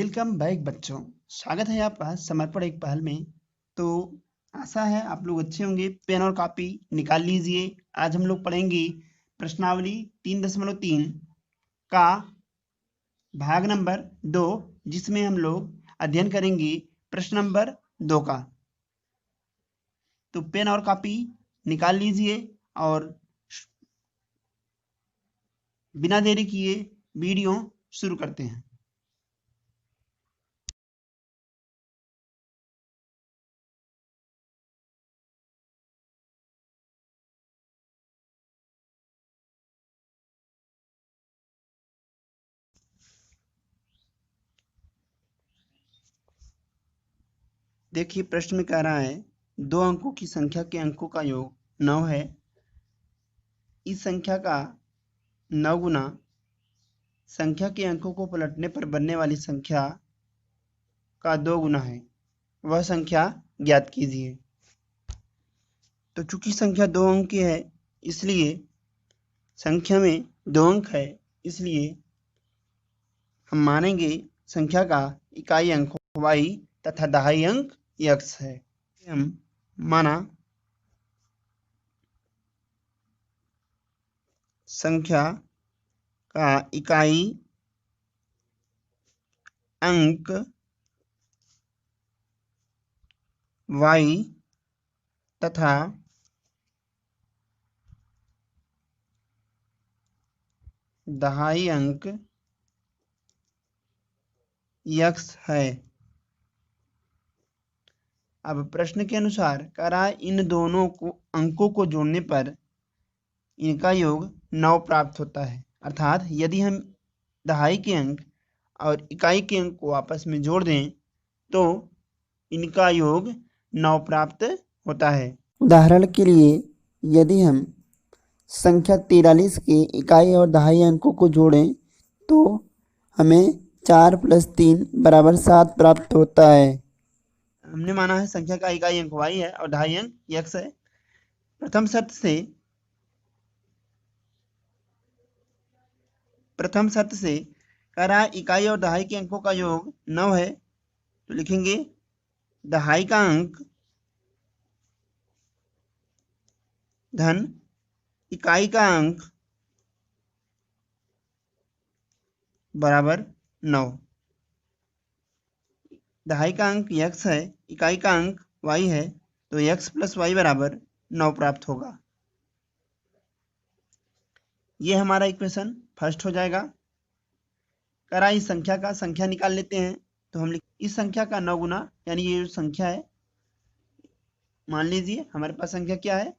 Welcome back बच्चों। स्वागत है आपका समर्पण एक पहल में। तो आशा है आप लोग अच्छे होंगे। पेन और कॉपी निकाल लीजिए। आज हम लोग पढ़ेंगे प्रश्नावली 3.3 का भाग नंबर 2, जिसमें हम लोग अध्ययन करेंगे प्रश्न नंबर 2 का। तो पेन और कॉपी निकाल लीजिए और बिना देरी किए वीडियो शुरू करते हैं। देखिए प्रश्न में कह रहा है 2 अंकों की संख्या के अंकों का योग 9 है। इस संख्या का 9 गुना संख्या के अंकों को पलटने पर बनने वाली संख्या का 2 गुना है, वह संख्या ज्ञात कीजिए। तो चूंकि संख्या 2 अंक की है, इसलिए संख्या में 2 अंक है, इसलिए हम मानेंगे संख्या का इकाई अंक y तथा दहाई अंक x है। हम माना संख्या का इकाई अंक y तथा दहाई अंक x है। अब प्रश्न के अनुसार कह रहा है इन दोनों अंकों को जोड़ने पर इनका योग 9 प्राप्त होता है। अर्थात यदि हम दहाई के अंक और इकाई के अंक को आपस में जोड़ दें तो इनका योग 9 प्राप्त होता है। उदाहरण के लिए यदि हम संख्या 43 के इकाई और दहाई अंकों को जोड़ें तो हमें 4 + 3 = 7 प्राप्त होता है। हमने माना है संख्या का इकाई अंक y है और दहाई अंक x है। प्रथम शर्त से कह रहा है इकाई और दहाई के अंकों का योग 9 है, तो लिखेंगे दहाई का अंक धन इकाई का अंक बराबर 9। दहाई का अंक x है, इकाई का अंक y है, तो x + y = 9 प्राप्त होगा। ये हमारा इक्वेशन फर्स्ट हो जाएगा। करा इस संख्या का संख्या निकाल लेते हैं। तो हम इस संख्या का 9 गुना, यानी ये जो संख्या है, मान लीजिए हमारे पास संख्या क्या है,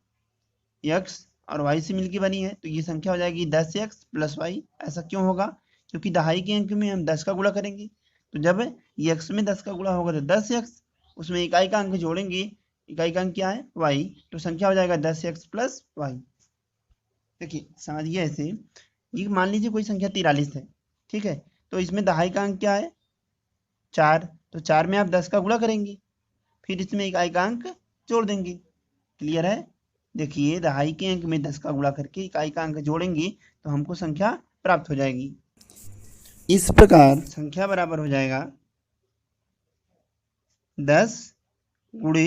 x और y से मिलकर बनी है, तो ये संख्या हो जाएगी 10x + y। ऐसा क्यों होगा? क्योंकि दहाई के अंक में हम 10 का गुणा करेंगे, तो जब x में 10 का गुणा होगा तो 10x, उसमें इकाई का अंक जोड़ेंगे, इकाई का अंक क्या है, y, तो संख्या हो जाएगा 10x + y। देखिए समझिए ऐसे, ये मान लीजिए कोई संख्या 43 है, ठीक है, तो इसमें दहाई का अंक क्या है, 4, तो 4 में आप 10 का गुणा करेंगे, फिर इसमें इकाई का अंक जोड़ देंगे। क्लियर है? देखिए दहाई के अंक में 10 का गुणा करके इकाई का अंक जोड़ेंगे तो हमको संख्या प्राप्त हो जाएगी। इस प्रकार संख्या बराबर हो जाएगा 10 गुणे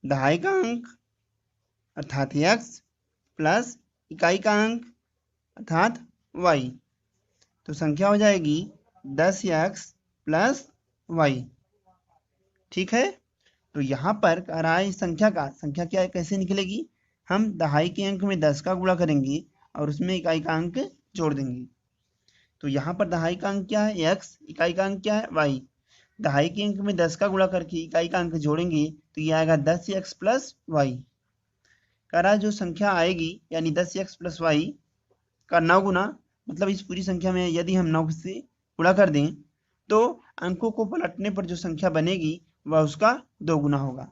दहाई का अंक अर्थात x प्लस इकाई का अंक अर्थात y, तो संख्या हो जाएगी 10x + y। ठीक है, तो यहाँ पर कह रहा है संख्या क्या कैसे निकलेगी, हम दहाई के अंक में 10 का गुणा करेंगे और उसमें इकाई का अंक जोड़ देंगे। तो यहाँ पर दहाई का अंक क्या है, x, इकाई का अंक क्या है, y। दहाई के अंक में 10 का गुणा करके इकाई का अंक जोड़ेंगे तो ये आएगा 10x + y। कह रहा है जो संख्या आएगी यानी 10x + y का 9 गुना, मतलब इस पूरी संख्या में यदि हम 9 से गुणा कर दें तो अंकों को पलटने पर जो संख्या बनेगी वह उसका 2 गुना होगा।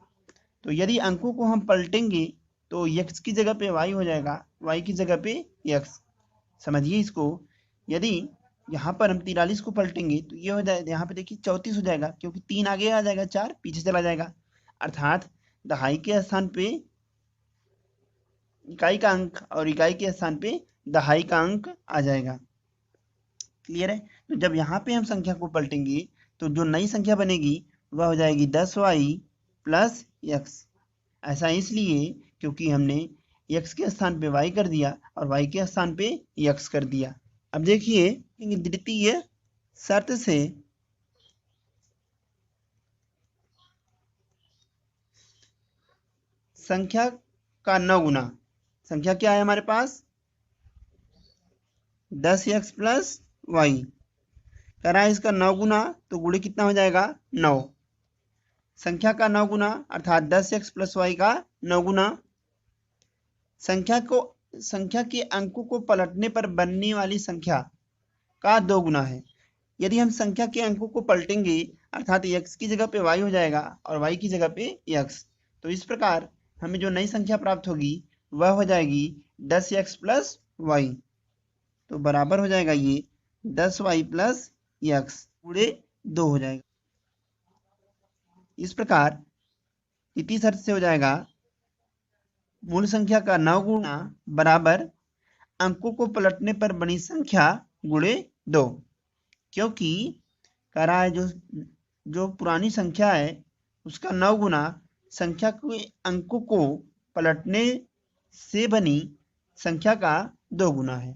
तो यदि अंकों को हम पलटेंगे तो x की जगह पे y हो जाएगा, y की जगह पे x। समझिए इसको, यदि यहाँ पर हम 43 को पलटेंगे तो ये हो जाएगा, यहाँ पे देखिए 34 हो जाएगा, क्योंकि 3 आगे आ जाएगा, 4 पीछे चला जाएगा, अर्थात दहाई के स्थान पे इकाई का अंक और इकाई के स्थान पे दहाई का अंक आ जाएगा। क्लियर है? तो जब यहाँ पे हम संख्या को पलटेंगे तो जो नई संख्या बनेगी वह हो जाएगी 10y प्लस x। ऐसा इसलिए क्योंकि हमने x के स्थान पे y कर दिया और y के स्थान पे x कर दिया। अब देखिए द्वितीय शर्त से संख्या का 9 गुना, संख्या क्या है हमारे पास 10x प्लस वाई, कह रहा है इसका 9 गुना, तो गुणे कितना हो जाएगा 9। संख्या का 9 गुना अर्थात 10x प्लस वाई का 9 गुना। संख्या के अंकों को पलटने पर बनने वाली संख्या का 2 गुना है। यदि हम संख्या के अंकों को पलटेंगे अर्थात x की जगह पे y हो जाएगा और y की जगह पे x, तो इस प्रकार हमें जो नई संख्या प्राप्त होगी वह हो जाएगी 10x प्लस वाई, तो बराबर हो जाएगा ये 10y प्लस x गुणे 2 हो जाएगा। इस प्रकार द्वितीय शर्त से हो जाएगा मूल संख्या का 9 गुना बराबर अंकों को पलटने पर बनी संख्या गुणे 2, क्योंकि कह रहा है जो पुरानी संख्या है उसका 9 गुना संख्या के अंकों को पलटने से बनी संख्या का 2 गुना है।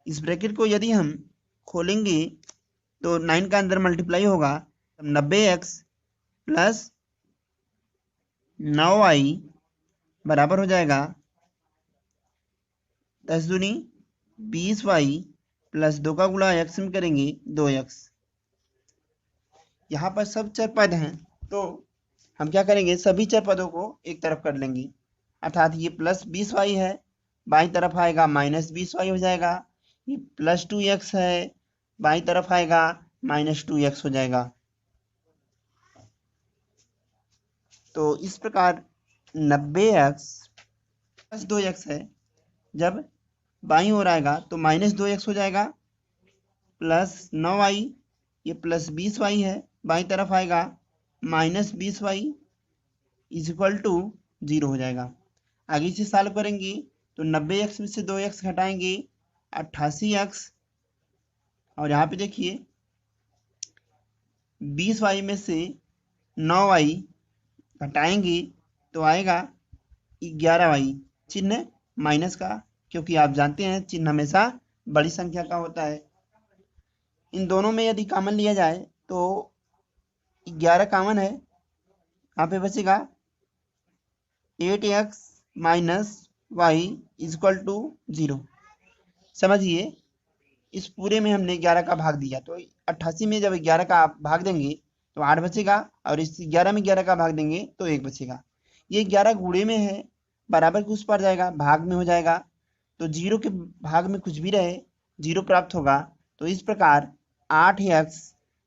इस ब्रैकेट को यदि हम खोलेंगे तो 9 का अंदर मल्टीप्लाई होगा, 90x प्लस 9y बराबर हो जाएगा 10 दूनी 20y प्लस 2 का गुणा x में करेंगे 2x। यहाँ पर सब चर पद हैं तो हम क्या करेंगे सभी चर पदों को एक तरफ कर लेंगे, अर्थात ये प्लस 20y है बाईं तरफ आएगा माइनस 20y हो जाएगा, ये प्लस 2x है बाईं तरफ आएगा माइनस 2x हो जाएगा। तो इस प्रकार 90x प्लस 2x है, जब बाईं ओर आएगा तो माइनस 2x हो जाएगा, प्लस 9y ये प्लस 20y है बाईं तरफ आएगा minus 20y is equal to 0 हो जाएगा। आगे से सॉल्व करेंगे तो 90x में से 2x घटाएंगे 88x, और यहाँ पे देखिए 20y में से 9y घटाएंगे तो आएगा 11y, चिन्ह माइनस का, क्योंकि आप जानते हैं चिन्ह हमेशा बड़ी संख्या का होता है। इन दोनों में यदि कॉमन लिया जाए तो 11 कॉमन है, यहाँ पे बचेगा 8x minus Y is equal to 0। समझिए इस पूरे में हमने 11 का भाग दिया, तो 88 में जब 11 का भाग देंगे तो 8 बचेगा, और इस 11 में 11 का भाग देंगे तो 1 बचेगा। ये 11 गुणे में है, बराबर के उस पर जाएगा भाग में हो जाएगा, तो 0 के भाग में कुछ भी रहे 0 प्राप्त होगा। तो इस प्रकार 8x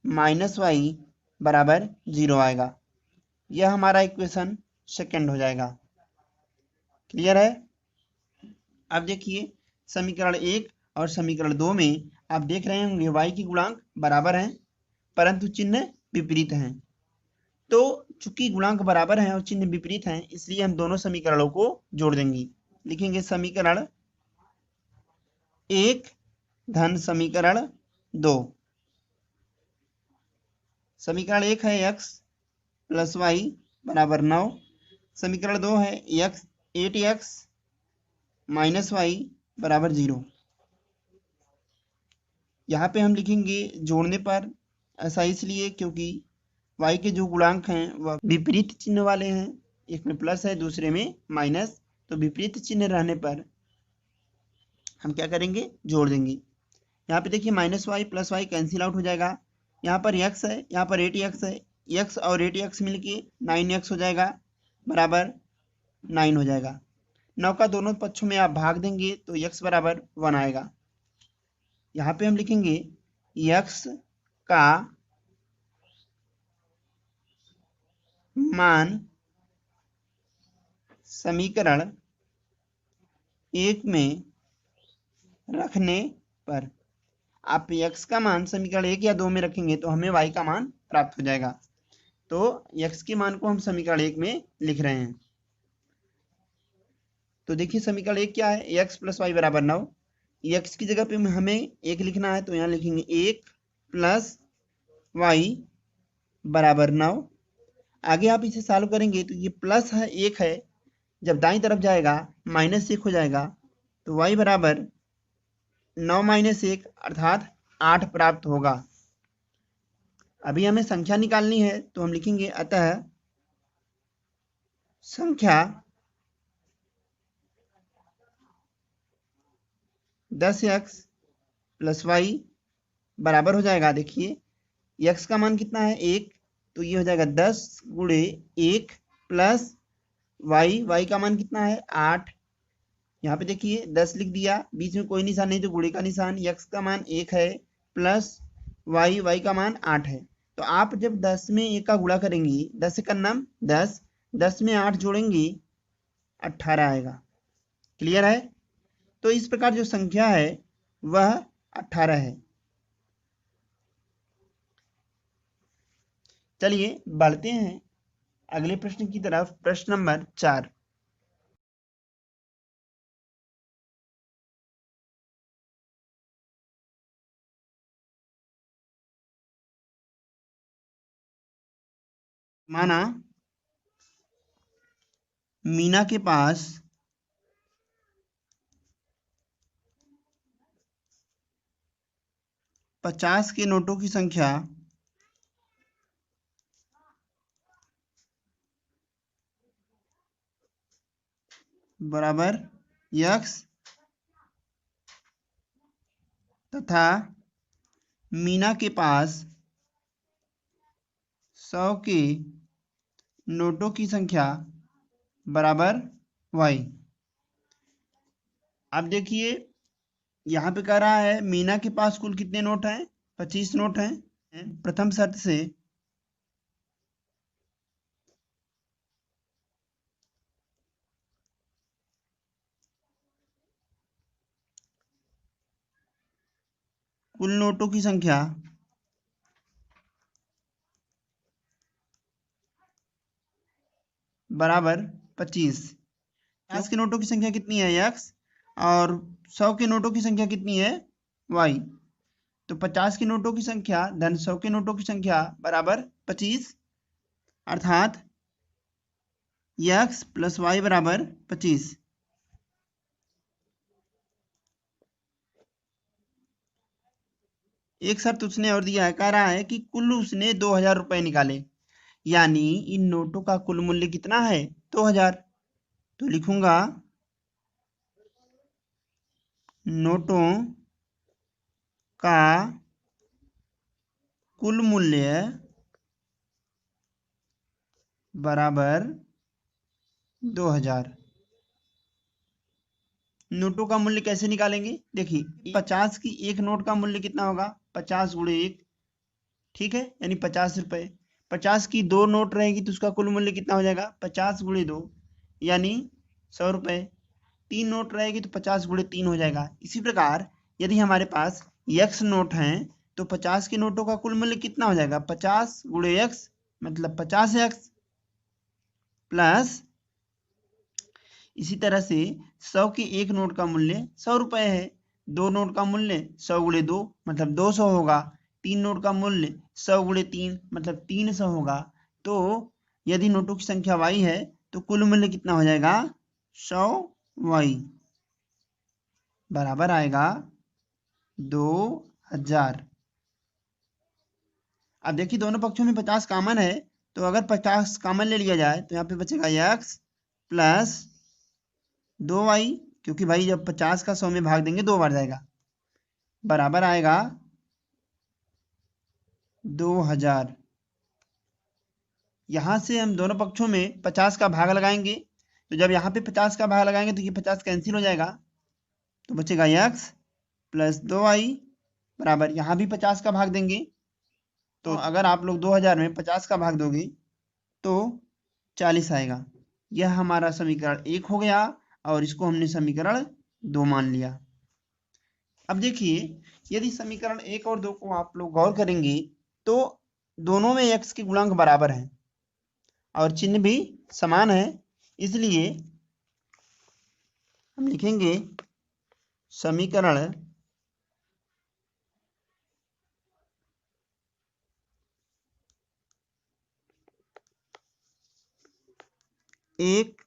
माइनस वाई बराबर 0 आएगा। यह हमारा इक्वेशन सेकंड हो जाएगा। क्लियर है? अब देखिए समीकरण 1 और समीकरण 2 में आप देख रहे होंगे y की गुणांक बराबर हैं परंतु चिन्ह विपरीत हैं। तो चूंकि गुणांक बराबर हैं और चिन्ह विपरीत हैं इसलिए हम दोनों समीकरणों को जोड़ देंगे। लिखेंगे समीकरण 1 धन समीकरण 2। समीकरण 1 है x प्लस वाई बराबर 9, समीकरण 2 है 8x माइनस वाई बराबर 0। यहाँ पे हम लिखेंगे जोड़ने पर, ऐसा इसलिए क्योंकि y के जो गुणांक हैं वह विपरीत चिन्ह वाले हैं, एक में प्लस है दूसरे में माइनस, तो विपरीत चिन्ह रहने पर हम क्या करेंगे जोड़ देंगे। यहाँ पे देखिए minus Y plus Y cancel out हो जाएगा, यहाँ पर x है यहाँ पर 8x है, x और 8x मिलके 9x हो जाएगा बराबर 9 हो जाएगा। 9 का दोनों पक्षों में आप भाग देंगे तो x बराबर 1 आएगा। यहाँ पे हम लिखेंगे x का मान समीकरण 1 में रखने पर, आप x का मान समीकरण 1 या 2 में रखेंगे तो हमें y का मान प्राप्त हो जाएगा। तो x के मान को हम समीकरण 1 में लिख रहे हैं। तो देखिए समीकरण 1 क्या है, x प्लस वाई बराबर 9, x की जगह पे हमें 1 लिखना है तो यहाँ लिखेंगे 1 प्लस y बराबर 9। आगे आप इसे सॉल्व करेंगे तो ये प्लस है 1 है, जब दाईं तरफ जाएगा -1 हो जाएगा, तो y बराबर 9 - 1 अर्थात 8 प्राप्त होगा। अभी हमें संख्या निकालनी है तो हम लिखेंगे अतः संख्या 10x प्लस वाई बराबर हो जाएगा, देखिए x का मान कितना है 1, तो ये हो जाएगा 10 गुणे 1 प्लस y का मान कितना है 8। यहाँ पे देखिए 10 लिख दिया, बीच में कोई निशान नहीं तो गुणे का निशान, x का मान 1 है प्लस y का मान 8 है। तो आप जब 10 में 1 का गुणा करेंगी, 10 से करना 10, 10 में 8 जोड़ेंगी 18 आएगा। क्लियर है? तो इस प्रकार जो संख्या है वह 18 है। चलिए बढ़ते हैं अगले प्रश्न की तरफ। प्रश्न नंबर 4। माना मीना के पास 50 के नोटों की संख्या बराबर x तथा मीना के पास 100 के नोटों की संख्या बराबर y। अब देखिए यहाँ पे कह रहा है मीना के पास कुल कितने नोट हैं? 25 नोट हैं। प्रथम शर्त से कुल नोटों की संख्या बराबर 25। 50 के नोटों की संख्या कितनी है x, और 100 के नोटों की संख्या कितनी है y। तो 50 के नोटों की संख्या धन 100 के नोटों की संख्या बराबर 25, अर्थात x प्लस y बराबर 25। एक शर्त उसने और दिया है, कह रहा है कि कुल उसने 2000 रुपए निकाले, यानी इन नोटों का कुल मूल्य कितना है 2000। तो लिखूंगा नोटों का कुल मूल्य बराबर 2000। नोटों का मूल्य कैसे निकालेंगे? देखिए 50 की एक नोट का मूल्य कितना होगा? 50 गुणे 1, ठीक है, यानी 50 रुपए। 50 की दो नोट रहेगी तो उसका कुल मूल्य कितना हो जाएगा? 50 गुणे 2 यानी 100 रुपए। 3 नोट रहेगी तो 50 गुणे 3 हो जाएगा। इसी प्रकार यदि हमारे पास x नोट हैं तो 50 के नोटों का कुल मूल्य कितना हो जाएगा? 50 गुणे x मतलब 50x प्लस इसी तरह से 100 के एक नोट का मूल्य 100 रुपए है। दो नोट का मूल्य 100 गुणे 2 मतलब 200 होगा। तीन नोट का मूल्य 100 गुणे 3 मतलब 300 होगा। तो यदि नोटों की संख्या y है तो कुल मूल्य कितना हो जाएगा? 100 y बराबर आएगा 2000। अब देखिए दोनों पक्षों में 50 कॉमन है, तो अगर 50 कॉमन ले लिया जाए तो यहाँ पे बचेगा x प्लस 2y, क्योंकि भाई जब 50 का 100 में भाग देंगे 2 बार जाएगा, बराबर आएगा 2000। यहाँ से हम दोनों पक्षों में 50 का भाग लगाएंगे, तो जब यहाँ पे 50 का भाग लगाएंगे तो ये 50 कैंसिल हो जाएगा, तो बचेगा x प्लस 2y बराबर यहाँ भी 50 का भाग देंगे। तो अगर आप लोग 2000 में 50 का भाग दोगे तो 40 आएगा। यह हमारा समीकरण 1 हो गया और इसको हमने समीकरण 2 मान लिया। अब देखिए यदि समीकरण 1 और 2 को आप लोग गौर करेंगे तो दोनों में x के गुणांक बराबर हैं और चिन्ह भी समान है, इसलिए हम लिखेंगे समीकरण 1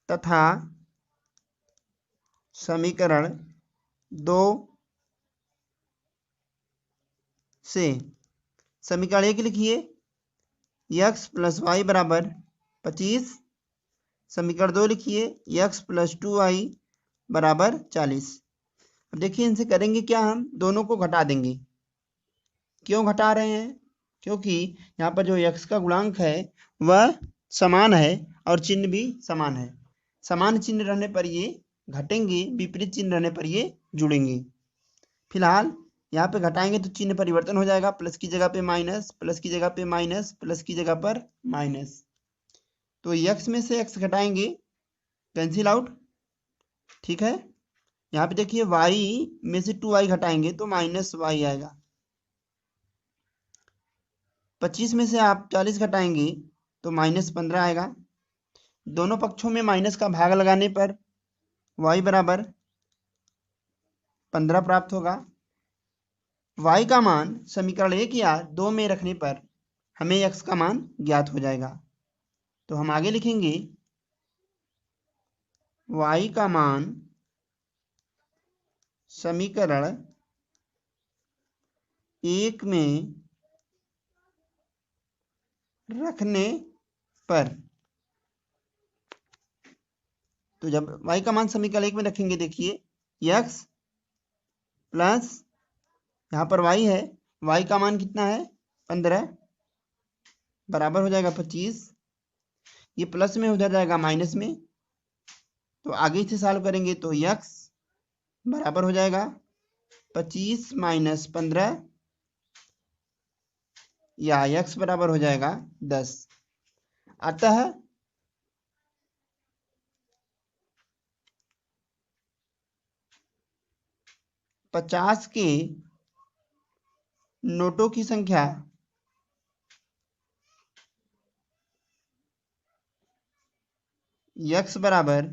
तथा समीकरण 2 से समीकरण 1 लिखिए x प्लस वाई बराबर 25। समीकरण 2 लिखिए x प्लस 2y बराबर 40। अब देखिए इनसे करेंगे क्या, हम दोनों को घटा देंगे। क्यों घटा रहे हैं? क्योंकि यहाँ पर जो x का गुणांक है वह समान है और चिन्ह भी समान है। समान चिन्ह रहने पर ये घटेंगे, विपरीत चिन्ह रहने पर ये जुड़ेंगे। फिलहाल यहाँ पे घटाएंगे तो चिन्ह परिवर्तन हो जाएगा, प्लस की जगह पे माइनस, प्लस की जगह पे माइनस, प्लस की जगह पर माइनस। तो x में से x घटाएंगे, कैंसिल आउट, ठीक है। यहाँ पे देखिए y में से 2y घटाएंगे तो माइनस y आएगा। 25 में से आप 40 घटाएंगे तो माइनस 15 आएगा। दोनों पक्षों में माइनस का भाग लगाने पर y बराबर 15 प्राप्त होगा। y का मान समीकरण 1 या 2 में रखने पर हमें x का मान ज्ञात हो जाएगा। तो हम आगे लिखेंगे y का मान समीकरण 1 में रखने पर, तो जब y का मान समीकरण 1 में रखेंगे, देखिए x प्लस यहाँ पर y है, y का मान कितना है 15 बराबर हो जाएगा 25। ये प्लस में उधर जाएगा माइनस में, तो आगे से सॉल्व करेंगे तो x बराबर हो जाएगा 25 माइनस 15 या x बराबर हो जाएगा 10। अतः पचास के नोटों की संख्या x बराबर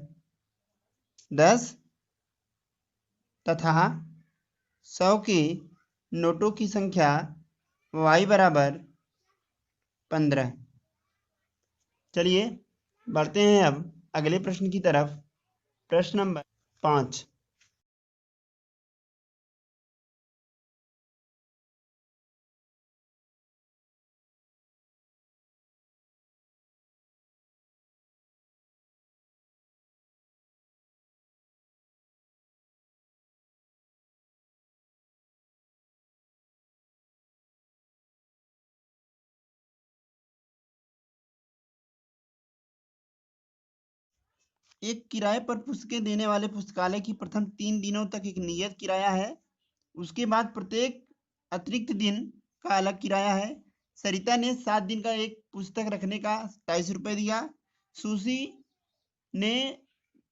10 तथा 100 के नोटों की संख्या y बराबर 15। चलिए बढ़ते हैं अब अगले प्रश्न की तरफ। प्रश्न नंबर 5। एक किराए पर पुस्तकें देने वाले पुस्तकालय की प्रथम 3 दिनों तक एक नियत किराया है। उसके बाद प्रत्येक अतिरिक्त दिन का अलग किराया है। सरिता ने 7 दिन का एक पुस्तक रखने का 27 रुपये दिया। सुशी ने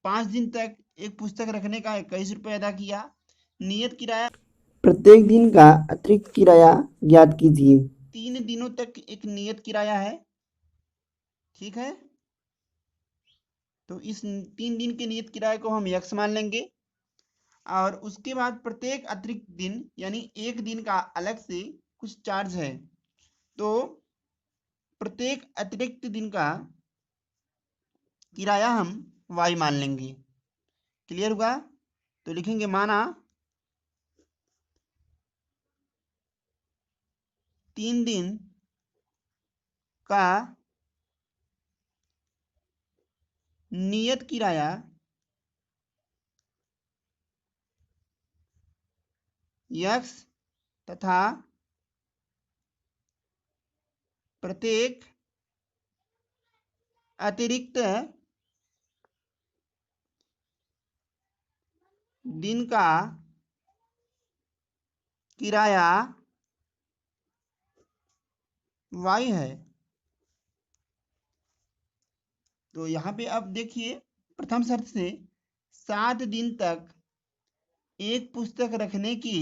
5 दिन तक एक पुस्तक रखने का 21 रुपये अदा किया। नियत किराया प्रत्येक दिन का अतिरिक्त किराया ज्ञात कीजिए। 3 दिनों तक एक नियत किराया है, ठीक है। तो इस 3 दिन के नियत किराए को हम x मान लेंगे और उसके बाद प्रत्येक अतिरिक्त दिन यानी एक दिन का अलग से कुछ चार्ज है, तो प्रत्येक अतिरिक्त दिन का किराया हम y मान लेंगे। क्लियर हुआ? तो लिखेंगे माना 3 दिन का नियत किराया x तथा प्रत्येक अतिरिक्त दिन का किराया y है। तो यहाँ पे अब देखिए प्रथम शर्त से 7 दिन तक एक पुस्तक रखने के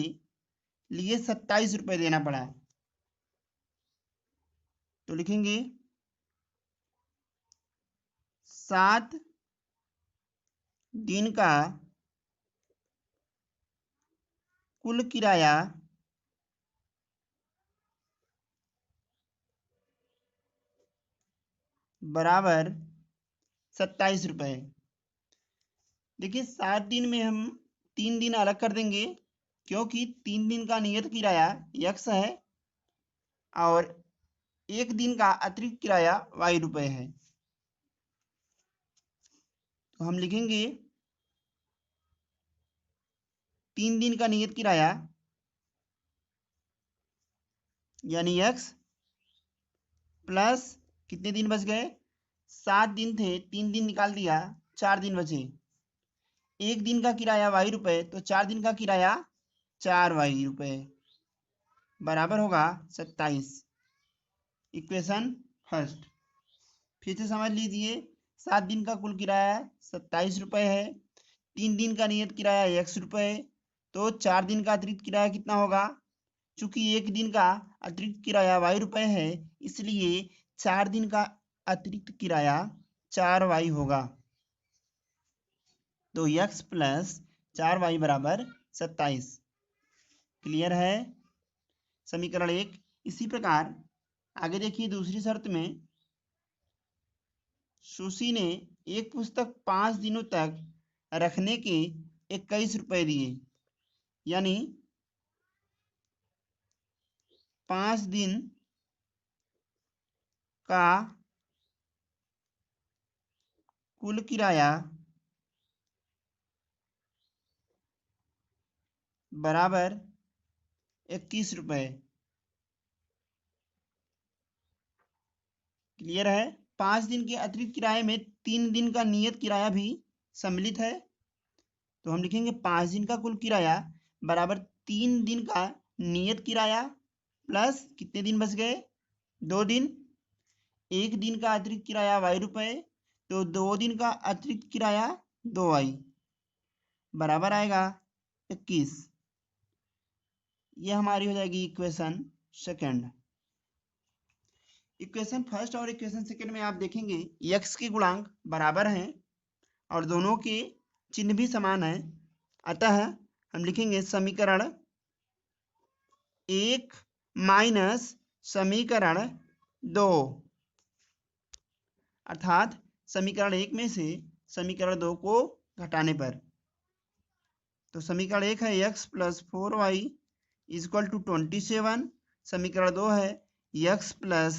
लिए 27 रुपये देना पड़ा। तो लिखेंगे 7 दिन का कुल किराया बराबर 27 रुपये। देखिए 7 दिन में हम 3 दिन अलग कर देंगे, क्योंकि 3 दिन का नियत किराया x है और 1 दिन का अतिरिक्त किराया y रुपये है। तो हम लिखेंगे 3 दिन का नियत किराया यानी x प्लस कितने दिन बच गए, 7 दिन थे, 3 दिन निकाल दिया, 4 दिन बचे। 1 दिन का किराया y रुपये, तो 4 दिन का किराया 4y रुपये बराबर होगा 27। इक्वेशन फर्स्ट फिर से समझ लीजिए, 7 दिन का कुल किराया 27 रुपये है, 3 दिन का नियत किराया x रुपये, तो 4 दिन का अतिरिक्त किराया कितना होगा। चूंकि 1 दिन का अतिरिक्त किराया y रुपये है, इसलिए 4 दिन का अतिरिक्त किराया 4y होगा। तो x प्लस 4y बराबर 27। क्लियर है समीकरण 1। इसी प्रकार आगे देखिए, दूसरी शर्त में सुशी ने एक पुस्तक 5 दिनों तक रखने के 21 रुपये दिए, यानी 5 दिन का कुल किराया बराबर 21 रुपये। क्लियर है। 5 दिन के अतिरिक्त किराए में 3 दिन का नियत किराया भी सम्मिलित है, तो हम लिखेंगे 5 दिन का कुल किराया बराबर 3 दिन का नियत किराया प्लस कितने दिन बच गए, 2 दिन। 1 दिन का अतिरिक्त किराया y रुपये, तो 2 दिन का अतिरिक्त किराया 2y बराबर आएगा 21। ये हमारी हो जाएगी इक्वेशन सेकंड। इक्वेशन फर्स्ट और इक्वेशन सेकंड में आप देखेंगे x के गुणांक बराबर हैं और दोनों के चिन्ह भी समान है, अतः हम लिखेंगे समीकरण 1 माइनस समीकरण 2, अर्थात समीकरण 1 में से समीकरण 2 को घटाने पर। तो समीकरण 1 है x plus 4y equal to 27, समीकरण 2 है x plus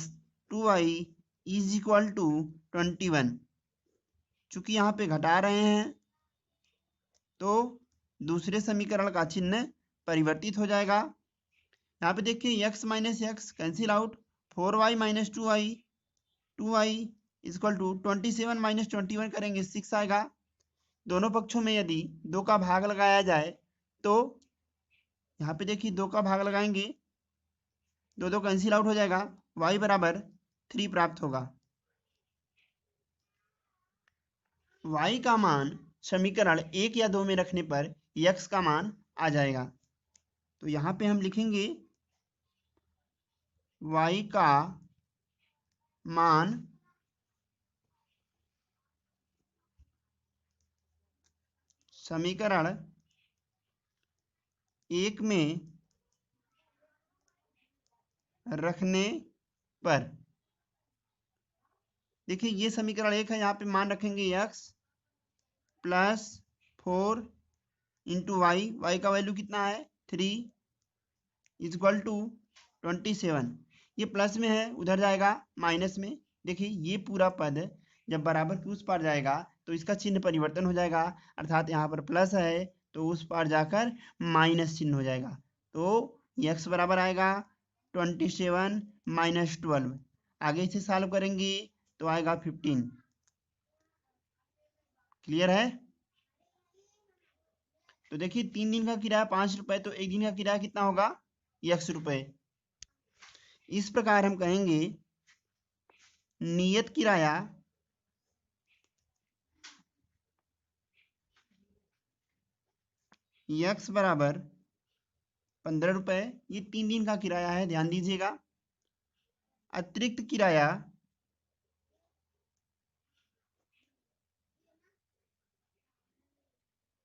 2y is equal to 21। चूंकि यहाँ पे घटा रहे हैं तो दूसरे समीकरण का चिन्ह परिवर्तित हो जाएगा। यहाँ पे देखिए x minus X cancel out, 4y minus 2y is equal to 27 minus 21 करेंगे 6 आएगा। दोनों पक्षों में यदि 2 का भाग लगाया जाए तो यहाँ पे देखिए 2 का भाग लगाएंगे, 2 कैंसिल आउट हो जाएगा, y बराबर 3 प्राप्त होगा। y का मान समीकरण 1 या 2 में रखने पर x का मान आ जाएगा। तो यहाँ पे हम लिखेंगे y का मान समीकरण 1 में रखने पर, देखिए ये समीकरण 1 है, यहाँ पे मान रखेंगे x प्लस 4 इंटू वाई का वैल्यू कितना है 3 इजक्वल टू 27। ये प्लस में है, उधर जाएगा माइनस में। देखिए ये पूरा पद जब बराबर के उस पार जाएगा तो इसका चिन्ह परिवर्तन हो जाएगा, अर्थात यहाँ पर प्लस है तो उस पार जाकर माइनस चिन्ह हो जाएगा। तो x बराबर आएगा 27 माइनस 12। आगे इसे सॉल्व करेंगे तो आएगा 15। क्लियर है। तो देखिए 3 दिन का किराया 5 रुपए, तो 1 दिन का किराया कितना होगा x रुपए। इस प्रकार हम कहेंगे नियत किराया x बराबर 15 रुपए, ये 3 दिन का किराया है, ध्यान दीजिएगा। अतिरिक्त किराया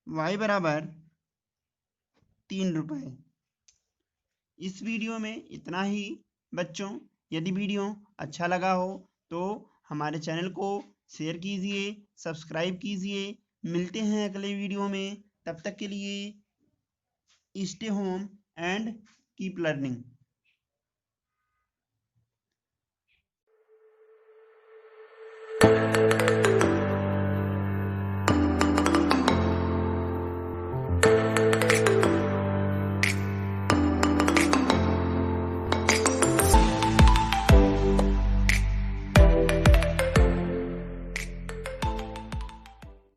y बराबर 3 रुपए। इस वीडियो में इतना ही बच्चों। यदि वीडियो अच्छा लगा हो तो हमारे चैनल को शेयर कीजिए, सब्सक्राइब कीजिए। मिलते हैं अगले वीडियो में, तब तक के लिए stay home and keep learning.